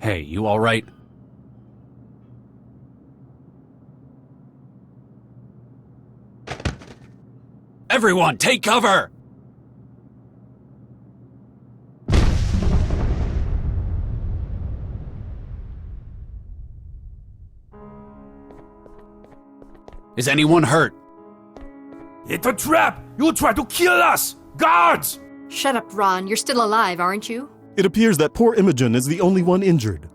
Hey, you alright? Everyone, take cover! Is anyone hurt? It's a trap! You try to kill us! Guards! Shut up, Ron. You're still alive, aren't you? It appears that poor Imogen is the only one injured.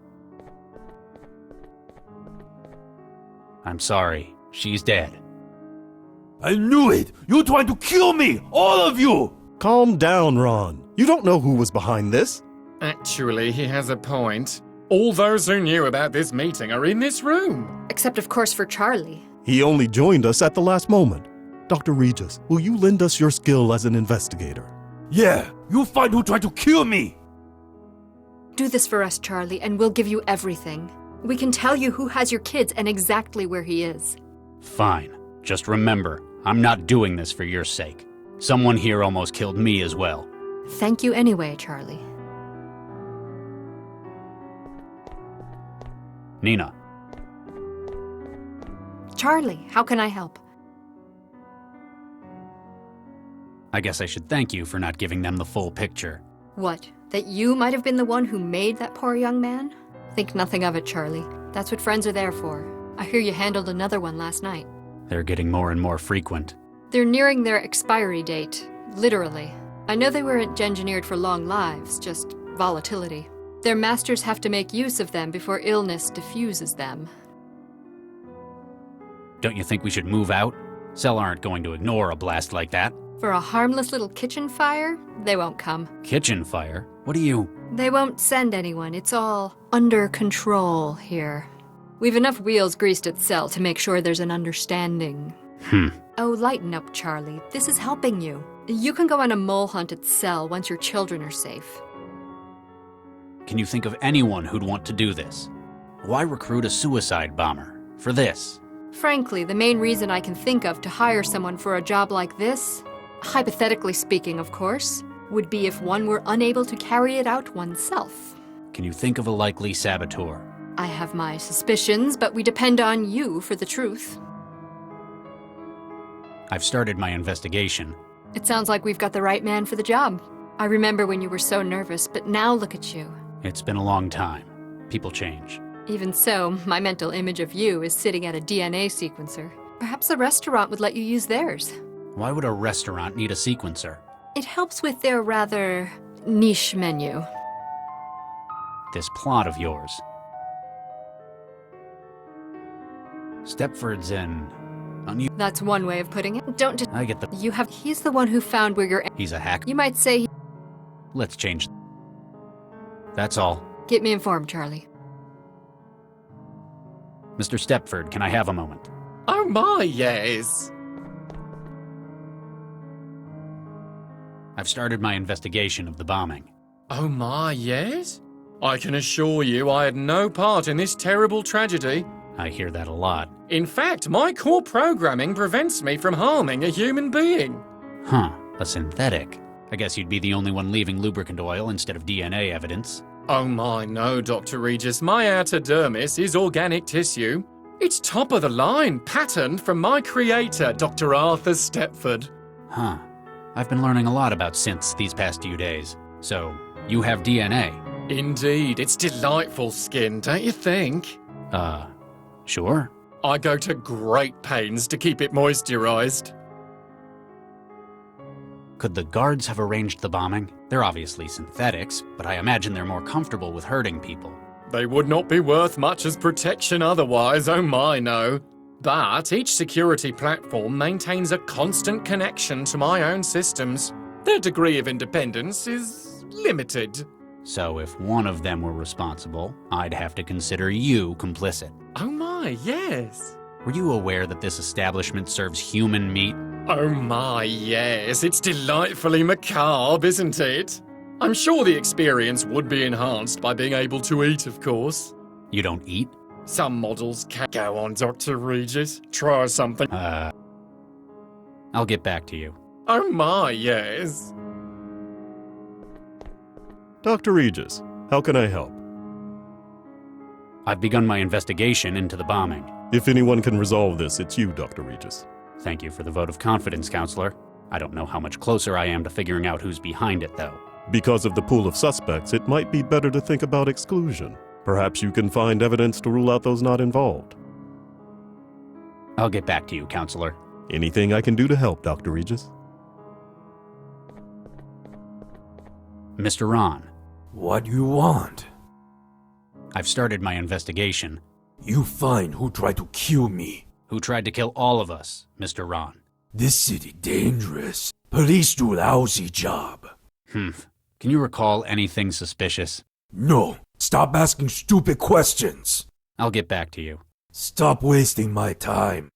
I'm sorry. She's dead. I knew it! You tried to kill me! All of you! Calm down, Ron. You don't know who was behind this. Actually, he has a point. All those who knew about this meeting are in this room. Except, of course, for Charlie. He only joined us at the last moment. Dr. Regis, will you lend us your skill as an investigator? Yeah, you find who tried to kill me! Do this for us, Charlie, and we'll give you everything. We can tell you who has your kids and exactly where he is. Fine. Just remember, I'm not doing this for your sake. Someone here almost killed me as well. Thank you anyway, Charlie. Nina. Charlie, how can I help? I guess I should thank you for not giving them the full picture. What? That you might have been the one who made that poor young man? Think nothing of it, Charlie. That's what friends are there for. I hear you handled another one last night. They're getting more and more frequent. They're nearing their expiry date, literally. I know they weren't engineered for long lives, just volatility. Their masters have to make use of them before illness diffuses them. Don't you think we should move out? Cell aren't going to ignore a blast like that. For a harmless little kitchen fire, they won't come. Kitchen fire? What do you... They won't send anyone. It's all under control here. We've enough wheels greased at Cell to make sure there's an understanding. Oh, lighten up, Charlie. This is helping you. You can go on a mole hunt at Cell once your children are safe. Can you think of anyone who'd want to do this? Why recruit a suicide bomber? For this? Frankly, the main reason I can think of to hire someone for a job like this, hypothetically speaking, of course, would be if one were unable to carry it out oneself. Can you think of a likely saboteur? I have my suspicions, but we depend on you for the truth. I've started my investigation. It sounds like we've got the right man for the job. I remember when you were so nervous, but now look at you. It's been a long time. People change. Even so, my mental image of you is sitting at a DNA sequencer. Perhaps a restaurant would let you use theirs. Why would a restaurant need a sequencer? It helps with their rather niche menu. This plot of yours. Stepford's That's one way of putting it. Don't just... I get the... He's the one who found where you're... He's a hack. You might say... Let's change. That's all. Keep me informed, Charlie. Mr. Stepford, can I have a moment? Oh my, yes. I've started my investigation of the bombing. Oh my, yes? I can assure you I had no part in this terrible tragedy. I hear that a lot. In fact, my core programming prevents me from harming a human being. Huh, a synthetic. I guess you'd be the only one leaving lubricant oil instead of DNA evidence. Oh my, no, Dr. Regis. My outer dermis is organic tissue. It's top of the line, patterned from my creator, Dr. Arthur Stepford. Huh. I've been learning a lot about synths these past few days. So, you have DNA? Indeed, it's delightful skin, don't you think? Sure. I go to great pains to keep it moisturized. Could the guards have arranged the bombing? They're obviously synthetics, but I imagine they're more comfortable with hurting people. They would not be worth much as protection otherwise, oh my, no. But each security platform maintains a constant connection to my own systems. Their degree of independence is limited. So if one of them were responsible, I'd have to consider you complicit. Oh my, yes. Were you aware that this establishment serves human meat? Oh my, yes. It's delightfully macabre, isn't it? I'm sure the experience would be enhanced by being able to eat, of course. You don't eat? Some models can go on, Dr. Regis. Try something. I'll get back to you. Oh my, yes. Dr. Regis, how can I help? I've begun my investigation into the bombing. If anyone can resolve this, it's you, Dr. Regis. Thank you for the vote of confidence, Counselor. I don't know how much closer I am to figuring out who's behind it, though. Because of the pool of suspects, it might be better to think about exclusion. Perhaps you can find evidence to rule out those not involved. I'll get back to you, Counselor. Anything I can do to help, Dr. Regis? Mr. Ron, What you want? I've started my investigation. You find who tried to kill me. Who tried to kill all of us, Mr. Ron? This city dangerous. Police do lousy job. Can you recall anything suspicious? No, stop asking stupid questions. I'll get back to you. Stop wasting my time.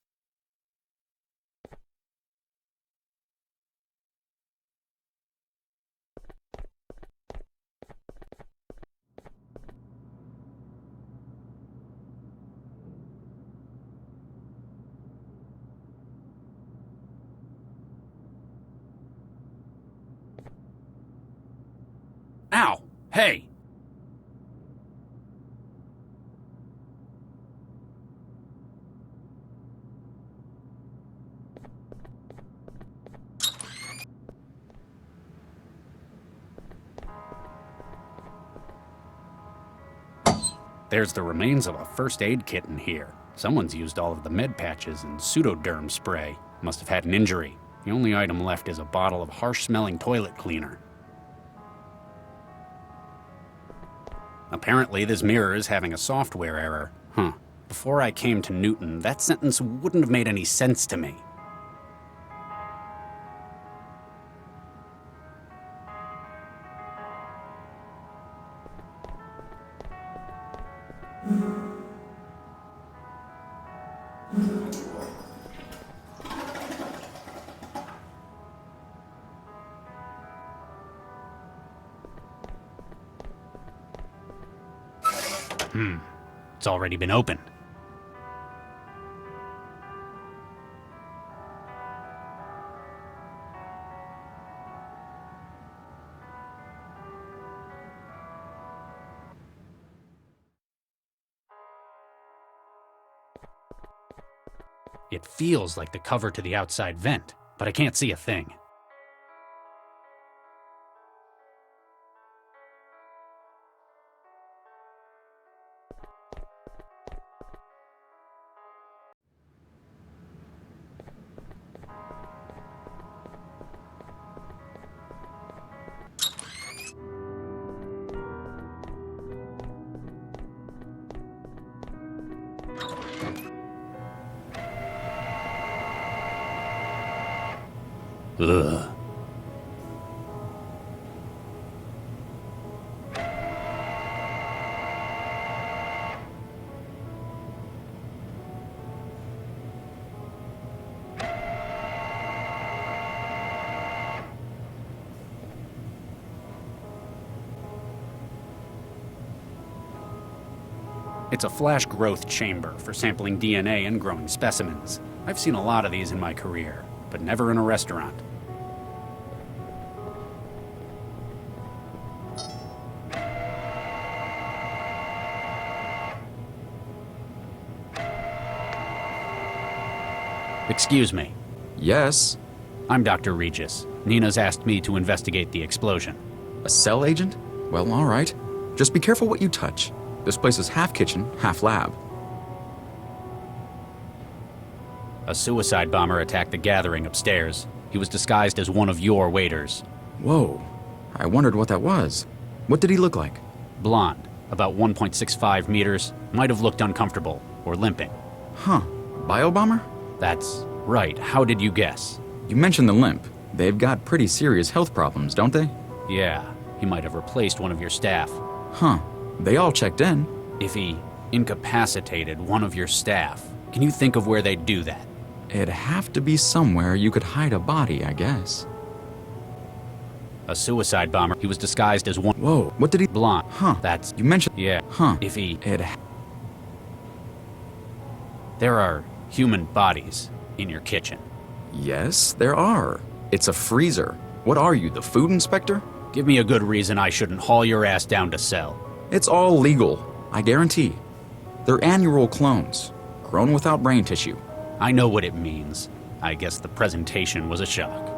Ow! Hey! There's the remains of a first aid kit in here. Someone's used all of the med patches and pseudoderm spray. Must have had an injury. The only item left is a bottle of harsh-smelling toilet cleaner. Apparently, this mirror is having a software error. Before I came to Newton, that sentence wouldn't have made any sense to me. It's already been opened. It feels like the cover to the outside vent, but I can't see a thing. Ugh. It's a flash growth chamber for sampling DNA and growing specimens. I've seen a lot of these in my career, but never in a restaurant. Excuse me. Yes? I'm Dr. Regis. Nina's asked me to investigate the explosion. A cell agent? Well, all right. Just be careful what you touch. This place is half kitchen, half lab. A suicide bomber attacked the gathering upstairs. He was disguised as one of your waiters. Whoa. I wondered what that was. What did he look like? Blonde, about 1.65 meters, might have looked uncomfortable or limping. Huh. Biobomber? That's right. How did you guess? You mentioned the limp. They've got pretty serious health problems, don't they? Yeah, he might have replaced one of your staff. Huh. They all checked in. If he incapacitated one of your staff, can you think of where they'd do that? It'd have to be somewhere you could hide a body, I guess. A suicide bomber. He was disguised as one. Whoa, what did he... Blonde. Huh. That's... You mentioned... Yeah. Huh. If he... It... There are human bodies in your kitchen. Yes, there are. It's a freezer. What are you, the food inspector? Give me a good reason I shouldn't haul your ass down to cell. It's all legal, I guarantee. They're annual clones, grown without brain tissue. I know what it means. I guess the presentation was a shock.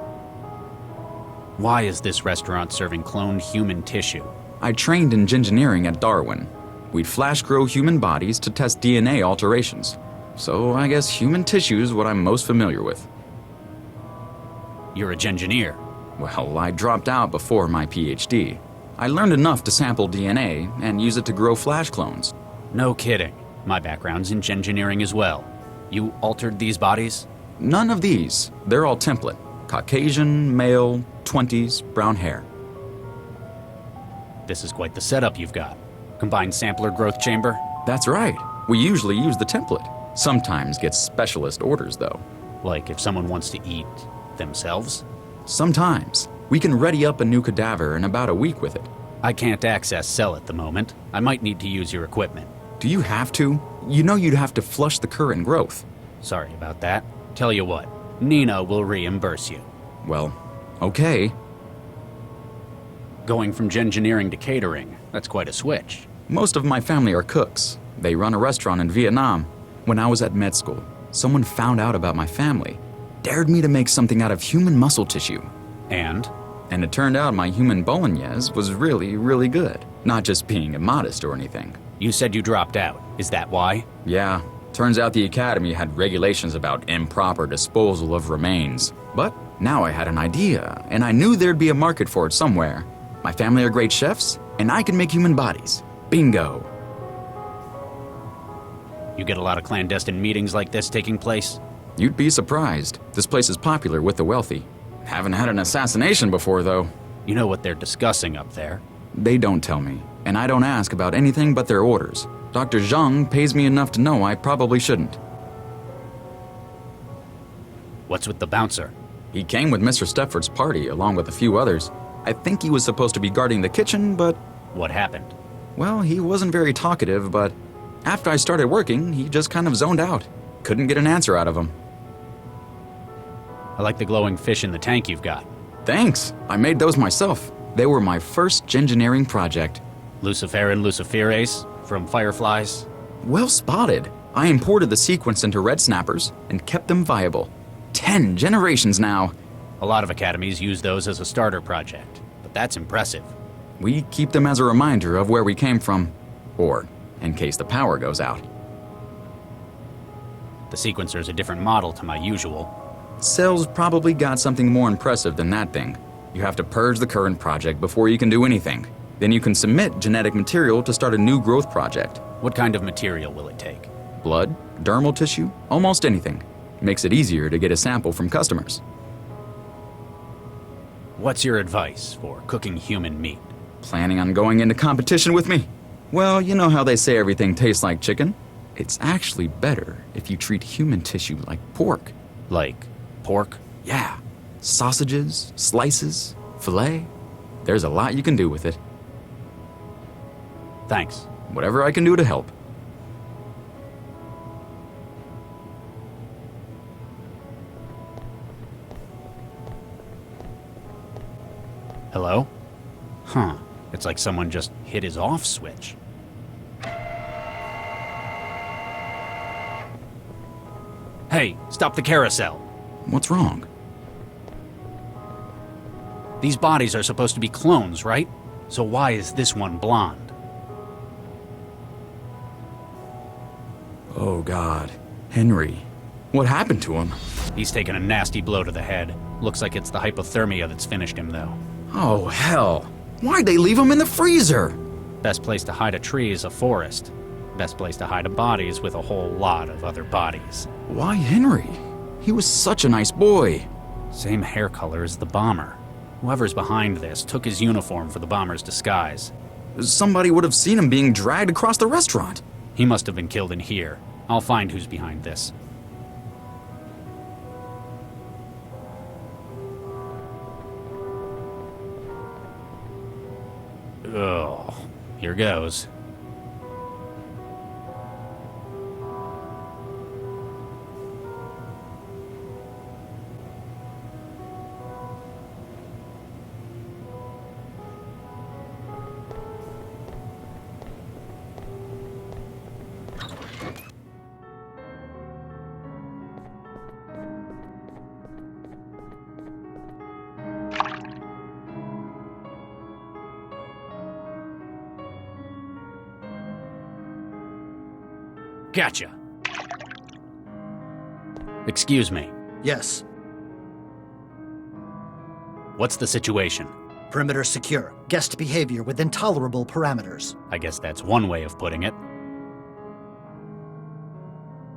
Why is this restaurant serving cloned human tissue? I trained in engineering at Darwin. We'd flash grow human bodies to test DNA alterations. So I guess human tissue is what I'm most familiar with. You're a engineer. Well, I dropped out before my PhD. I learned enough to sample DNA and use it to grow flash clones. No kidding. My background's in engineering as well. You altered these bodies? None of these. They're all template. Caucasian, male, 20s, brown hair. This is quite the setup you've got. Combined sampler growth chamber? That's right. We usually use the template. Sometimes get specialist orders, though. Like if someone wants to eat themselves? Sometimes. We can ready up a new cadaver in about a week with it. I can't access cell at the moment. I might need to use your equipment. Do you have to? You know you'd have to flush the current growth. Sorry about that. Tell you what, Nina will reimburse you. Well, okay. Going from engineering to catering, that's quite a switch. Most of my family are cooks. They run a restaurant in Vietnam. When I was at med school, someone found out about my family, dared me to make something out of human muscle tissue. And? And it turned out my human bolognese was really, really good. Not just being immodest or anything. You said you dropped out. Is that why? Yeah. Turns out the academy had regulations about improper disposal of remains. But now I had an idea, and I knew there'd be a market for it somewhere. My family are great chefs, and I can make human bodies. Bingo. You get a lot of clandestine meetings like this taking place? You'd be surprised. This place is popular with the wealthy. Haven't had an assassination before, though. You know what they're discussing up there? They don't tell me, and I don't ask about anything but their orders. Dr. Zhang pays me enough to know I probably shouldn't. What's with the bouncer? He came with Mr. Stepford's party, along with a few others. I think he was supposed to be guarding the kitchen, but... What happened? Well, he wasn't very talkative, but after I started working, he just kind of zoned out. Couldn't get an answer out of him. I like the glowing fish in the tank you've got. Thanks. I made those myself. They were my first engineering project. Luciferin luciferase from fireflies? Well spotted. I imported the sequence into red snappers and kept them viable. 10 generations now. A lot of academies use those as a starter project, but that's impressive. We keep them as a reminder of where we came from, or in case the power goes out. The sequencer's a different model to my usual. Cell's probably got something more impressive than that thing. You have to purge the current project before you can do anything. Then you can submit genetic material to start a new growth project. What kind of material will it take? Blood, dermal tissue, almost anything. Makes it easier to get a sample from customers. What's your advice for cooking human meat? Planning on going into competition with me? Well, you know how they say everything tastes like chicken? It's actually better if you treat human tissue like pork. Like pork? Yeah. Sausages, slices, filet. There's a lot you can do with it. Thanks. Whatever I can do to help. Hello? Huh. It's like someone just hit his off switch. Hey, stop the carousel. What's wrong? These bodies are supposed to be clones, right? So why is this one blonde? Oh, God. Henry. What happened to him? He's taken a nasty blow to the head. Looks like it's the hypothermia that's finished him, though. Oh, hell. Why'd they leave him in the freezer? Best place to hide a tree is a forest. Best place to hide a body is with a whole lot of other bodies. Why Henry? He was such a nice boy. Same hair color as the bomber. Whoever's behind this took his uniform for the bomber's disguise. Somebody would have seen him being dragged across the restaurant. He must have been killed in here. I'll find who's behind this. Ugh. Here goes. Gotcha. Excuse me. Yes. What's the situation? Perimeter secure. Guest behavior within tolerable parameters. I guess that's one way of putting it.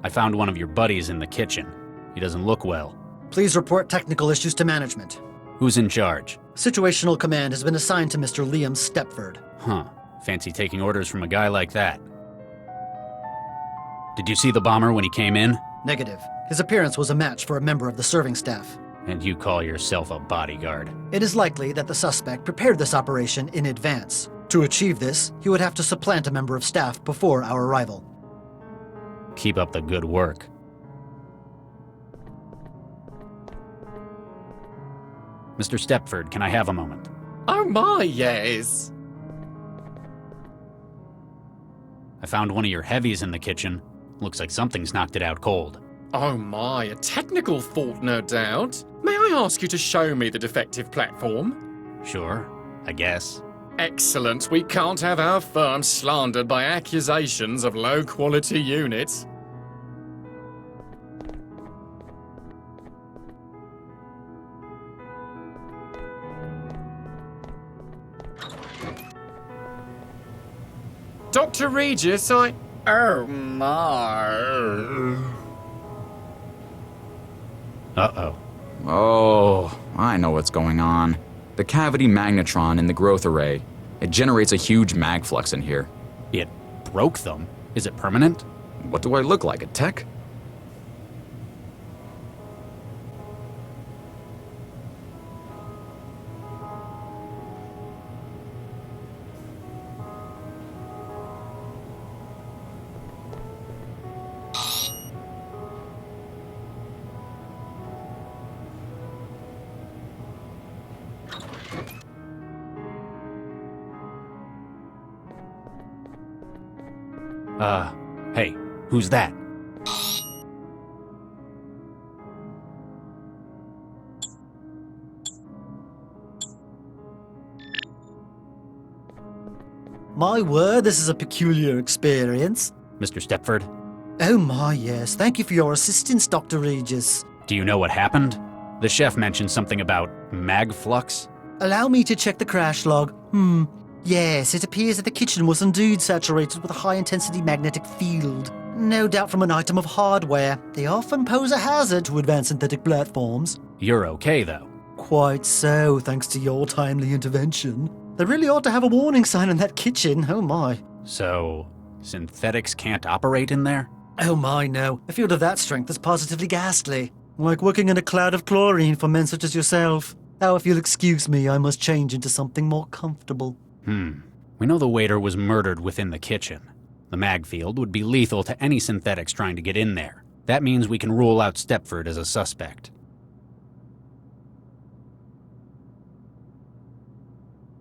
I found one of your buddies in the kitchen. He doesn't look well. Please report technical issues to management. Who's in charge? Situational command has been assigned to Mr. Liam Stepford. Huh. Fancy taking orders from a guy like that. Did you see the bomber when he came in? Negative. His appearance was a match for a member of the serving staff. And you call yourself a bodyguard? It is likely that the suspect prepared this operation in advance. To achieve this, he would have to supplant a member of staff before our arrival. Keep up the good work. Mr. Stepford, can I have a moment? Oh my, yes. I found one of your heavies in the kitchen. Looks like something's knocked it out cold. Oh my, a technical fault, no doubt. May I ask you to show me the defective platform? Sure, I guess. Excellent. We can't have our firm slandered by accusations of low-quality units. Dr. Regis, Oh my... Uh-oh. Oh, I know what's going on. The cavity magnetron in the growth array. It generates a huge mag flux in here. It broke them? Is it permanent? What do I look like, a tech? Hey, who's that? My word, this is a peculiar experience. Mr. Stepford? Oh my, yes. Thank you for your assistance, Dr. Regis. Do you know what happened? The chef mentioned something about mag flux. Allow me to check the crash log. Yes, it appears that the kitchen was indeed saturated with a high-intensity magnetic field. No doubt from an item of hardware. They often pose a hazard to advanced synthetic platforms. You're okay, though. Quite so, thanks to your timely intervention. They really ought to have a warning sign in that kitchen, oh my. So, synthetics can't operate in there? Oh my, no. A field of that strength is positively ghastly. Like working in a cloud of chlorine for men such as yourself. Now, if you'll excuse me, I must change into something more comfortable. We know the waiter was murdered within the kitchen. The mag field would be lethal to any synthetics trying to get in there. That means we can rule out Stepford as a suspect.